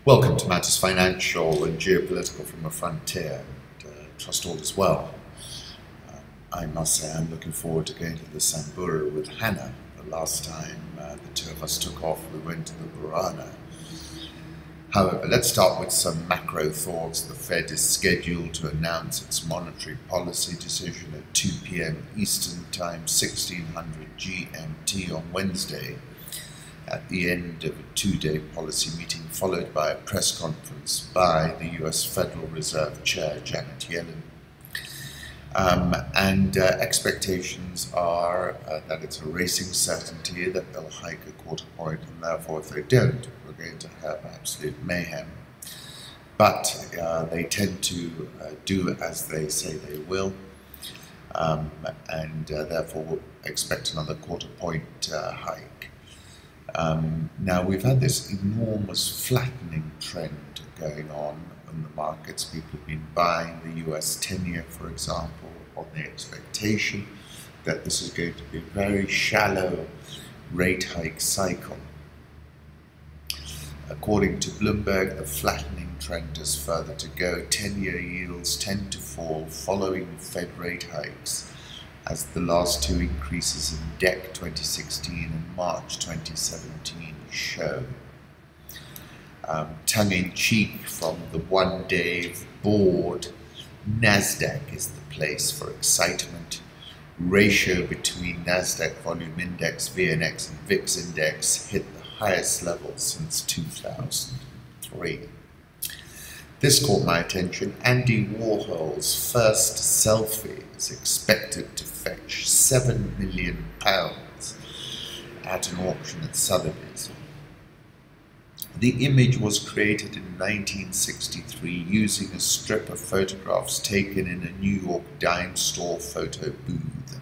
Welcome to Matters Financial and Geopolitical from a Frontier. Trust all is well. I must say I'm looking forward to going to the Samburu with Hannah. The last time the two of us took off, we went to the Burana. However, let's start with some macro thoughts. The Fed is scheduled to announce its monetary policy decision at 2 p.m. Eastern Time, 1600 GMT on Wednesday, at the end of a two-day policy meeting, followed by a press conference by the US Federal Reserve Chair, Janet Yellen. Expectations are that it's a racing certainty that they'll hike a quarter point, and therefore if they don't, we're going to have absolute mayhem. But they tend to do as they say they will, therefore we'll expect another quarter point hike. Now, we've had this enormous flattening trend going on in the markets. People have been buying the US 10-year, for example, on the expectation that this is going to be a very shallow rate hike cycle. According to Bloomberg, the flattening trend is further to go. 10-year yields tend to fall following Fed rate hikes, as the last two increases in DEC 2016 and March 2017 show. Tongue-in-cheek from the one-day board, Nasdaq is the place for excitement. Ratio between Nasdaq Volume Index, VNX and VIX Index hit the highest level since 2003. This caught my attention. Andy Warhol's first selfie is expected to fetch £7 million at an auction at Sotheby's. The image was created in 1963 using a strip of photographs taken in a New York dime store photo booth.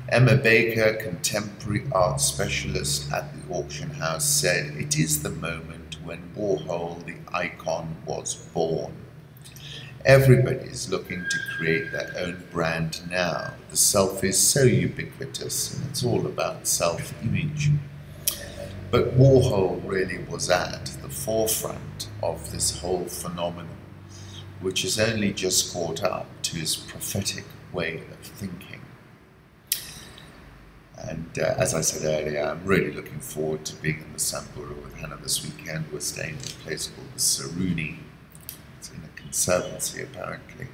Emma Baker, contemporary art specialist at the auction house, said, "It is the moment when Warhol, the icon, was born. Everybody is looking to create their own brand now. The self is so ubiquitous and it's all about self-image." But Warhol really was at the forefront of this whole phenomenon, which has only just caught up to his prophetic way of thinking. And as I said earlier, I'm really looking forward to being in the Samburu with Hannah this weekend. We're staying at a place called the Saruni. It's in a conservancy, apparently.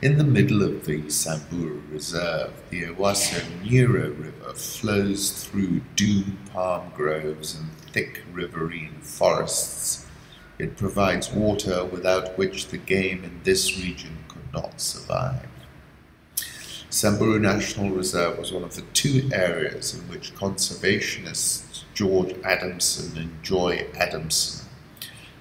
In the middle of the Samburu Reserve, the Owasso-Nyiro River flows through dune palm groves and thick riverine forests. It provides water without which the game in this region could not survive. Samburu National Reserve was one of the two areas in which conservationists George Adamson and Joy Adamson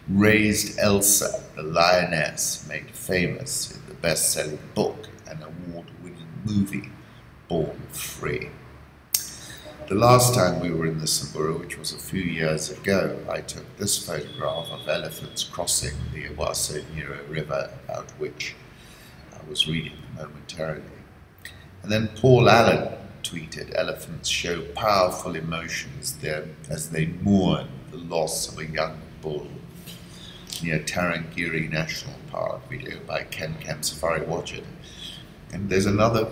raised Elsa, the lioness, made famous in the best-selling book and award-winning movie, Born Free. The last time we were in the Samburu, which was a few years ago, I took this photograph of elephants crossing the Owasso-Nyiro River, about which I was reading momentarily. And then Paul Allen tweeted, "Elephants show powerful emotions there as they mourn the loss of a young bull," near Tarangire National Park, video by Ken Safari. Watch it. And there's another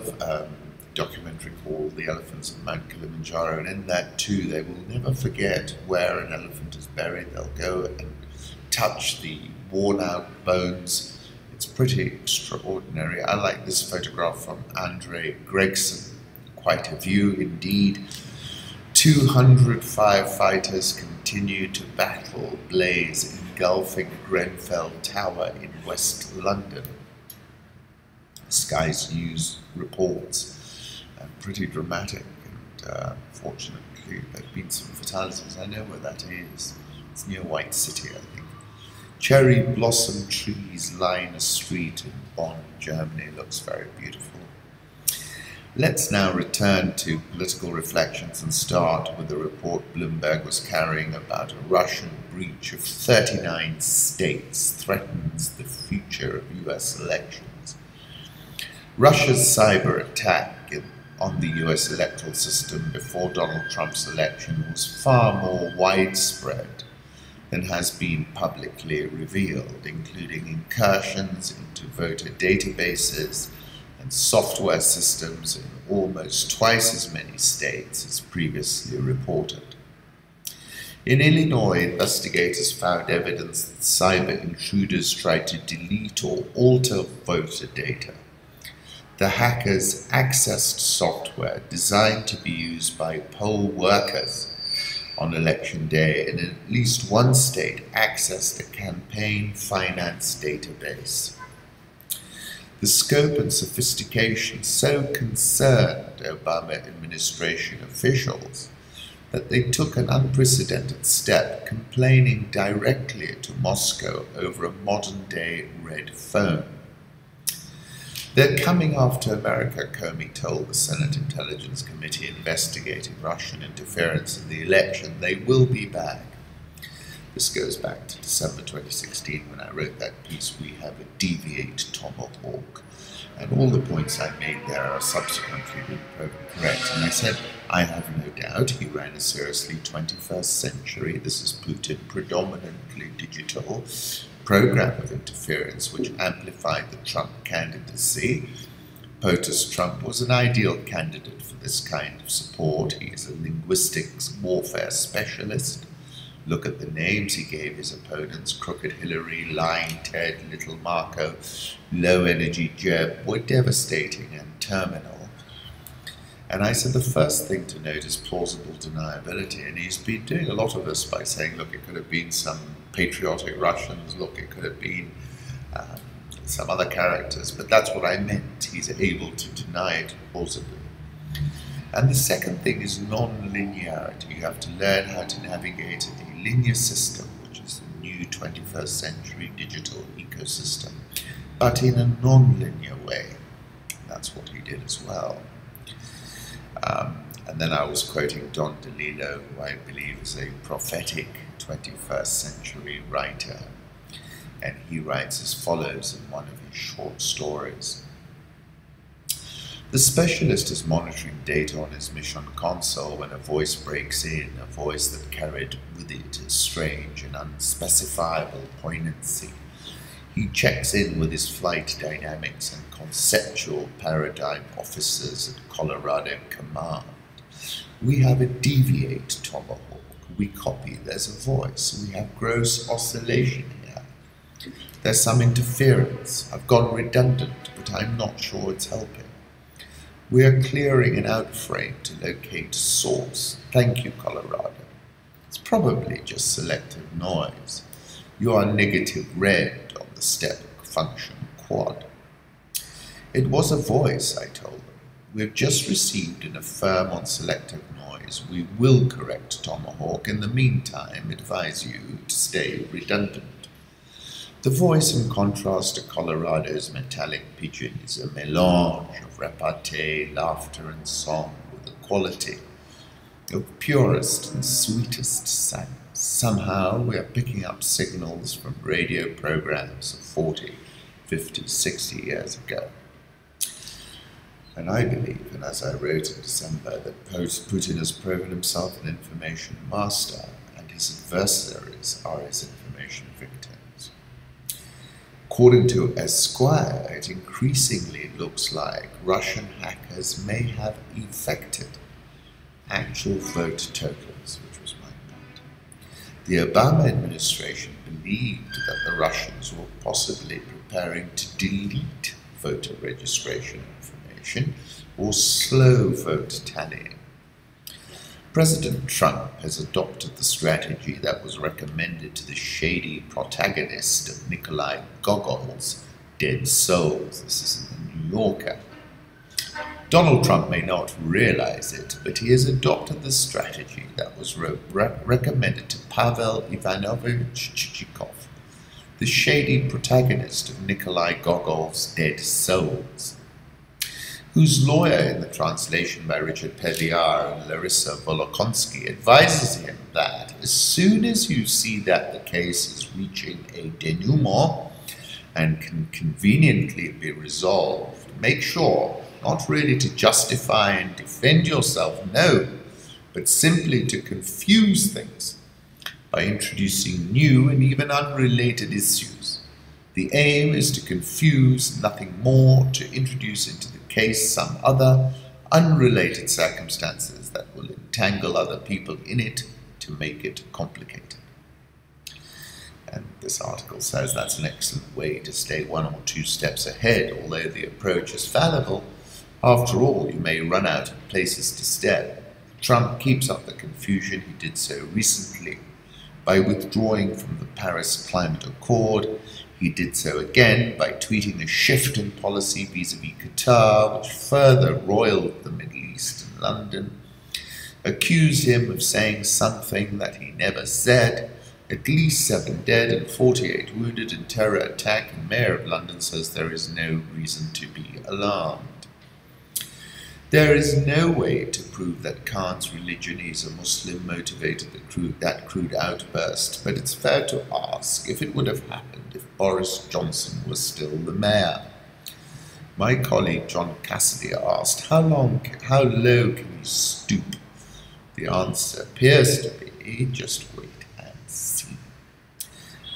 documentary called The Elephants of Mount Kilimanjaro, and in that too they will never forget where an elephant is buried. They'll go and touch the worn out bones. It's pretty extraordinary. I like this photograph from Andre Gregson. Quite a view indeed. 200 firefighters continue to battle blaze engulfing Grenfell Tower in West London. Sky's News reports. Pretty dramatic, and fortunately there have been some fatalities. I know where that is. It's near White City, I think. Cherry blossom trees line a street in Bonn, Germany. Looks very beautiful. Let's now return to political reflections and start with the report Bloomberg was carrying about a Russian breach of 39 states threatens the future of US elections. Russia's cyber attack on the US electoral system before Donald Trump's election was far more widespread than has been publicly revealed, including incursions into voter databases and software systems in almost twice as many states as previously reported. In Illinois, investigators found evidence that cyber intruders tried to delete or alter voter data. The hackers accessed software designed to be used by poll workers on election day, and in at least one state accessed a campaign finance database. The scope and sophistication so concerned Obama administration officials that they took an unprecedented step, complaining directly to Moscow over a modern-day red phone. They're coming after America, Comey told the Senate Intelligence Committee investigating Russian interference in the election. They will be back. This goes back to December 2016 when I wrote that piece, We Have a Deviate Tomahawk. And all the points I made there are subsequently being proven correct. And I said, I have no doubt he ran a seriously 21st century, this is Putin, predominantly digital program of interference which amplified the Trump candidacy. POTUS Trump was an ideal candidate for this kind of support. He is a linguistics warfare specialist. Look at the names he gave his opponents: Crooked Hillary, Lying Ted, Little Marco, Low Energy Jeb, were devastating and terminal. And I said the first thing to note is plausible deniability, and he's been doing a lot of this by saying, look, it could have been some patriotic Russians, look, it could have been some other characters, but that's what I meant. He's able to deny it plausibly. And the second thing is non-linearity. You have to learn how to navigate a linear system, which is the new 21st century digital ecosystem, but in a non-linear way. And that's what he did as well. And then I was quoting Don DeLillo, who I believe is a prophetic 21st century writer. And he writes as follows in one of his short stories. The specialist is monitoring data on his mission console when a voice breaks in, a voice that carried with it a strange and unspecifiable poignancy. He checks in with his flight dynamics and conceptual paradigm officers at Colorado Command. We have a deviate tomahawk. We copy. There's a voice. We have gross oscillation here. There's some interference. I've gone redundant, but I'm not sure it's helping. We are clearing an outframe to locate source. Thank you, Colorado. It's probably just selective noise. You are negative red on the step function quad. It was a voice, I told them. We've just received an affirm on selective noise. We will correct Tomahawk. In the meantime, advise you to stay redundant. The voice, in contrast to Colorado's metallic pigeon, is a mélange of repartee, laughter, and song with the quality of purest and sweetest sounds. Somehow we are picking up signals from radio programs of 40, 50, 60 years ago. And I believe, and as I wrote in December, that Putin has proven himself an information master, and his adversaries are his information victims. According to Esquire, it increasingly looks like Russian hackers may have effected actual vote totals, which was my point. The Obama administration believed that the Russians were possibly preparing to delete voter registration information or slow vote tallying. President Trump has adopted the strategy that was recommended to the shady protagonist of Nikolai Gogol's Dead Souls. This is in the New Yorker. Donald Trump may not realize it, but he has adopted the strategy that was recommended to Pavel Ivanovich Chichikov, the shady protagonist of Nikolai Gogol's Dead Souls, whose lawyer in the translation by Richard Peviar and Larissa Volokonsky advises him that as soon as you see that the case is reaching a denouement and can conveniently be resolved, make sure not really to justify and defend yourself, no, but simply to confuse things, by introducing new and even unrelated issues. The aim is to confuse, nothing more, to introduce into the case some other unrelated circumstances that will entangle other people in it to make it complicated. And this article says that's an excellent way to stay 1 or 2 steps ahead, although the approach is fallible. After all, you may run out of places to step. Trump keeps up the confusion. He did so recently by withdrawing from the Paris Climate Accord. He did so again by tweeting a shift in policy vis-à-vis Qatar, which further roiled the Middle East and London, accused him of saying something that he never said. At least 7 dead and 48 wounded in terror attack, and Mayor of London says there is no reason to be alarmed. There is no way to prove that Khan's religion is a Muslim motivated that crude outburst, but it's fair to ask if it would have happened if Boris Johnson was still the mayor. My colleague John Cassidy asked, how low can you stoop? The answer appears to be, just wait and see.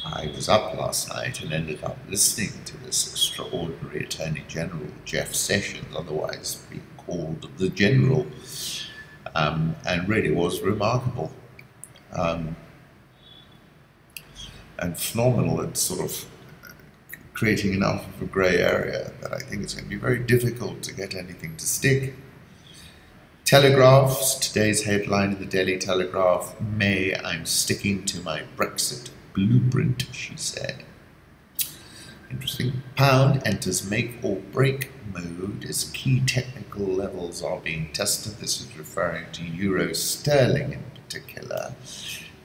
I was up last night and ended up listening to this extraordinary Attorney General, Jeff Sessions, otherwise being called the General, and really was remarkable and phenomenal at sort of creating enough of a grey area that I think it's going to be very difficult to get anything to stick. Telegraphs, today's headline in the Daily Telegraph, May, I'm sticking to my Brexit blueprint, she said. Interesting. Pound enters make or break mode as key technical levels are being tested. This is referring to euro sterling in particular,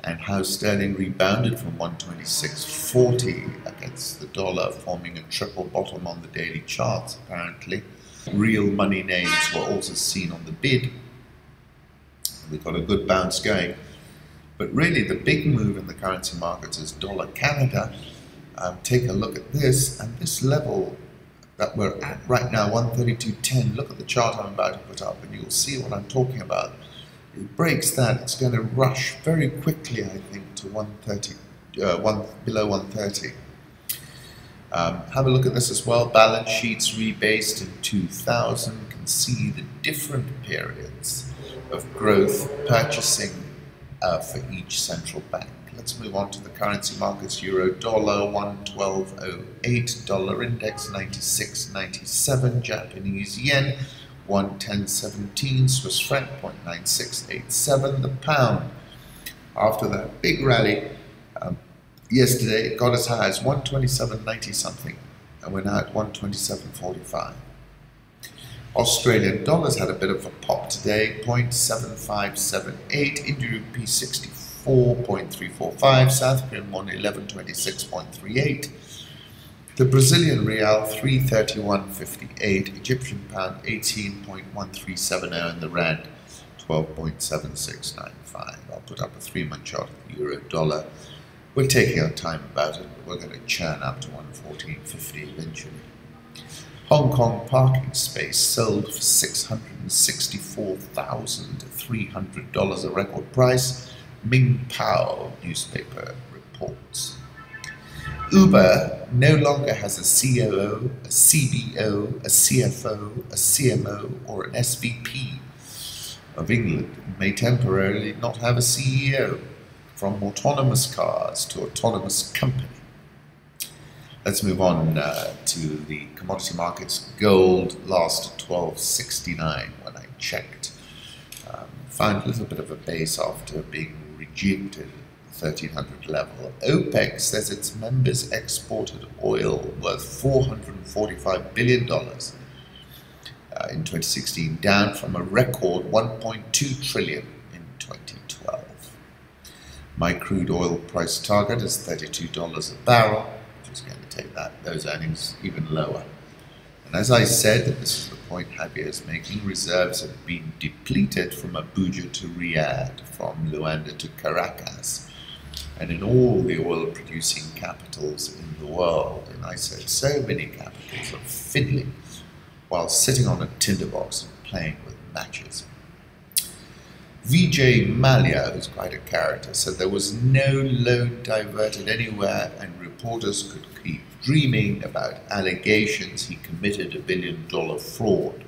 and how sterling rebounded from 126.40 against the dollar, forming a triple bottom on the daily charts apparently. Real money names were also seen on the bid. We've got a good bounce going. But really the big move in the currency markets is dollar Canada. Take a look at this, and this level that we're at right now, 132.10, look at the chart I'm about to put up and you'll see what I'm talking about. It breaks that, it's going to rush very quickly, I think, to 130, below 130. Have a look at this as well. Balance sheets rebased in 2000 can see the different periods of growth purchasing for each central bank. Let's move on to the currency markets. Euro dollar 112.08, dollar index 96.97, Japanese yen 110.17, Swiss franc 0.9687, the pound. After that big rally yesterday, it got as high as 127.90 something, and we're now at 127.45. Australian dollars had a bit of a pop today, 0.7578, Indian rupee 64.345, South Korean won 1126.38, the Brazilian real 331.58, Egyptian pound 18.1370, and the rand 12.7695. I'll put up a 3-month chart of the euro dollar. We're taking our time about it, but we're going to churn up to 114.50 eventually. Hong Kong parking space sold for $664,300, a record price, Ming Pao newspaper reports. Uber no longer has a COO, a CBO, a CFO, a CMO, or an SVP of England, and may temporarily not have a CEO, from autonomous cars to autonomous company. Let's move on to the commodity markets. Gold last at 12.69 when I checked. Found a little bit of a base after being rejected at the 1300 level. OPEC says its members exported oil worth $445 billion in 2016, down from a record $1.2 trillion in 2012. My crude oil price target is $32 a barrel, which is going to take those earnings even lower. And as I said, this is the point Javier is making, reserves have been depleted from Abuja to Riyadh, from Luanda to Caracas, and in all the oil-producing capitals in the world. And I said so many capitals are fiddling while sitting on a tinderbox and playing with matches. Vijay Mallya, who's quite a character, said there was no loan diverted anywhere and reporters could keep dreaming about allegations he committed $1 billion fraud.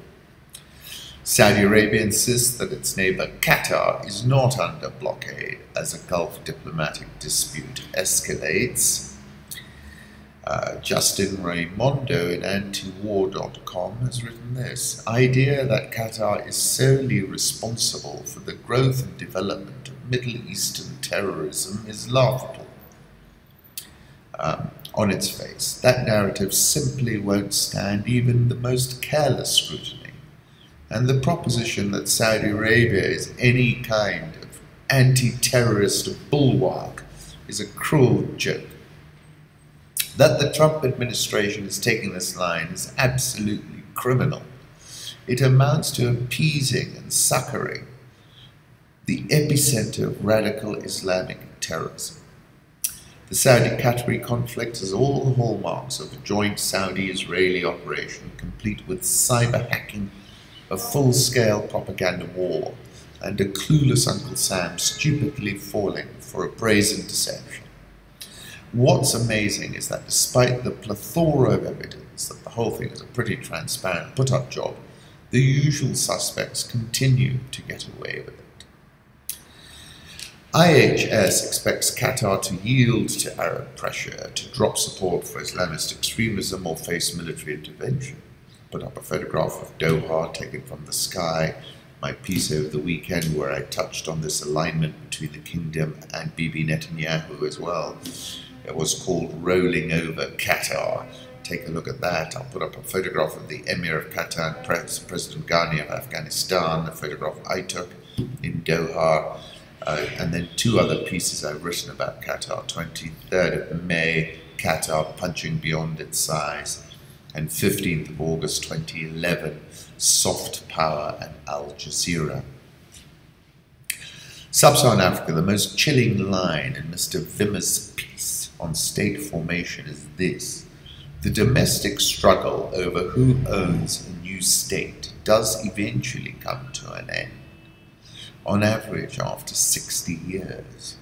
Saudi Arabia insists that its neighbor Qatar is not under blockade as a Gulf diplomatic dispute escalates. Justin Raimondo in antiwar.com has written this: idea that Qatar is solely responsible for the growth and development of Middle Eastern terrorism is laughable. On its face, that narrative simply won't stand even the most careless scrutiny. And the proposition that Saudi Arabia is any kind of anti-terrorist bulwark is a cruel joke. That the Trump administration is taking this line is absolutely criminal. It amounts to appeasing and succoring the epicenter of radical Islamic terrorism. The Saudi-Qatari conflict has all the hallmarks of a joint Saudi-Israeli operation, complete with cyber hacking, a full-scale propaganda war, and a clueless Uncle Sam stupidly falling for a brazen deception. What's amazing is that despite the plethora of evidence that the whole thing is a pretty transparent put-up job, the usual suspects continue to get away with it. IHS expects Qatar to yield to Arab pressure, to drop support for Islamist extremism or face military intervention. Put up a photograph of Doha taken from the sky, my piece over the weekend where I touched on this alignment between the kingdom and Bibi Netanyahu as well. It was called Rolling Over Qatar. Take a look at that. I'll put up a photograph of the Emir of Qatar and President Ghani of Afghanistan, a photograph I took in Doha, and then two other pieces I've written about Qatar. 23rd of May, Qatar punching beyond its size, and 15th of August 2011, soft power and Al Jazeera. Sub-Saharan Africa, the most chilling line in Mr. Vimmer's piece on state formation is this: the domestic struggle over who owns a new state does eventually come to an end, on average after 60 years.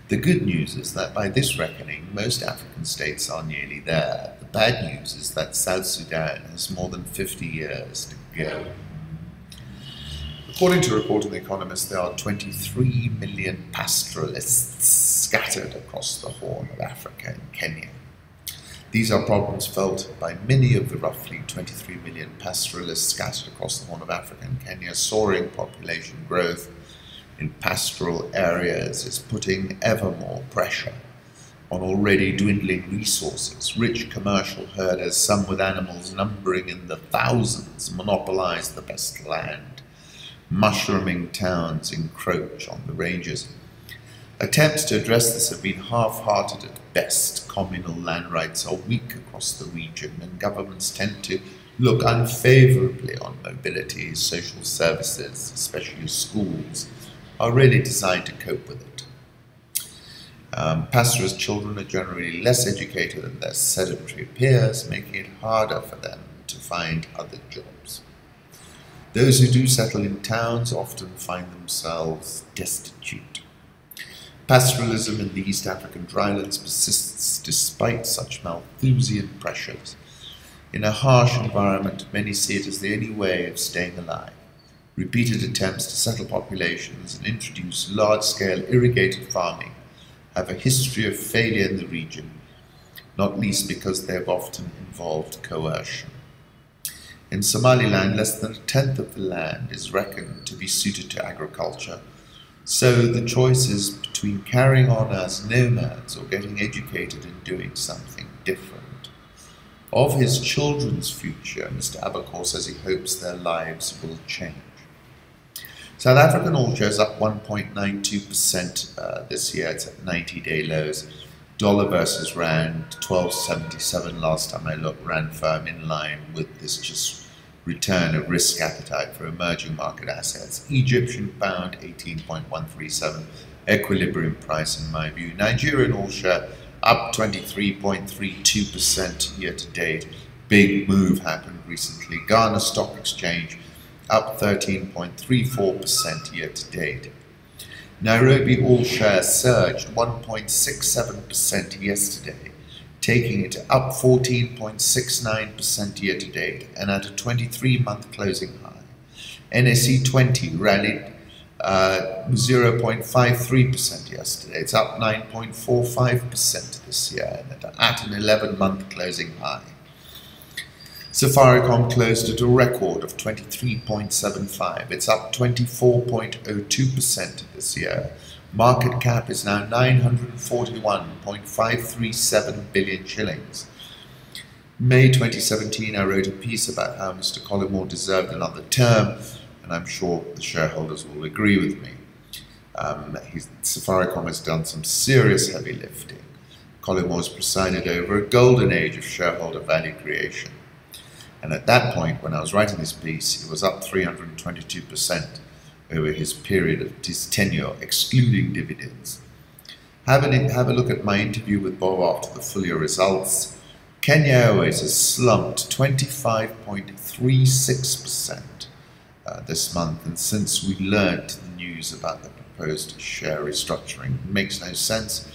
The good news is that by this reckoning, most African states are nearly there. The bad news is that South Sudan has more than 50 years to go. According to a report in The Economist, there are 23 million pastoralists scattered across the Horn of Africa and Kenya. These are problems felt by many of the roughly 23 million pastoralists scattered across the Horn of Africa and Kenya. Soaring population growth in pastoral areas is putting ever more pressure on already dwindling resources. Rich commercial herders, some with animals numbering in the thousands, monopolize the best land. Mushrooming towns encroach on the ranges. Attempts to address this have been half-hearted at best. Communal land rights are weak across the region, and governments tend to look unfavorably on mobility. Social services, especially schools, are really designed to cope with it. Pastoralist children are generally less educated than their sedentary peers, making it harder for them to find other jobs. Those who do settle in towns often find themselves destitute. Pastoralism in the East African drylands persists despite such Malthusian pressures. In a harsh environment, many see it as the only way of staying alive. Repeated attempts to settle populations and introduce large-scale irrigated farming have a history of failure in the region, not least because they have often involved coercion. In Somaliland, less than a tenth of the land is reckoned to be suited to agriculture, so the choice is between carrying on as nomads or getting educated and doing something different. Of his children's future, Mr. Abacore says he hopes their lives will change. South African oil shares up 1.92% this year. It's at 90-day lows. Dollar versus Rand, 12.77 last time I looked. Rand firm in line with this just return of risk appetite for emerging market assets. Egyptian pound, 18.137. Equilibrium price in my view. Nigerian oil share up 23.32% year to date. Big move happened recently. Ghana Stock Exchange up 13.34% year to date. Nairobi all shares surged 1.67% yesterday, taking it up 14.69% year to date and at a 23-month closing high. NSE 20 rallied 0.53% yesterday. It's up 9.45% this year and at an 11-month closing high. Safaricom closed at a record of 23.75. It's up 24.02% this year. Market cap is now 941.537 billion shillings. May 2017, I wrote a piece about how Mr. Collymore deserved another term, and I'm sure the shareholders will agree with me. Safaricom has done some serious heavy lifting. Collymore has presided over a golden age of shareholder value creation. And at that point, when I was writing this piece, it was up 322% over his period of his tenure, excluding dividends. Have a look at my interview with Bob after the full year results. Kenya Airways has slumped 25.36% this month, and since we learned the news about the proposed share restructuring, it makes no sense.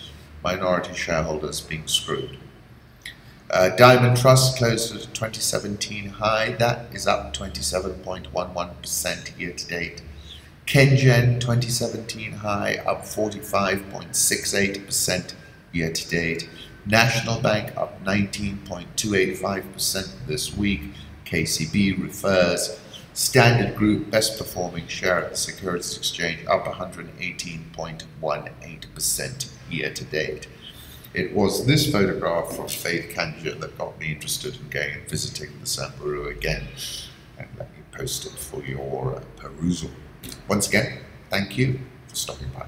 Minority shareholders being screwed. Diamond Trust closed at a 2017 high. That is up 27.11% year to date. Kengen 2017 high, up 45.68% year to date. National Bank up 19.285% this week. KCB refers. Standard Group, best performing share at the Securities Exchange, up 118.18% year to date. It was this photograph from Faith Kanja that got me interested in going and visiting the Samburu again. And let me post it for your perusal. Once again, thank you for stopping by.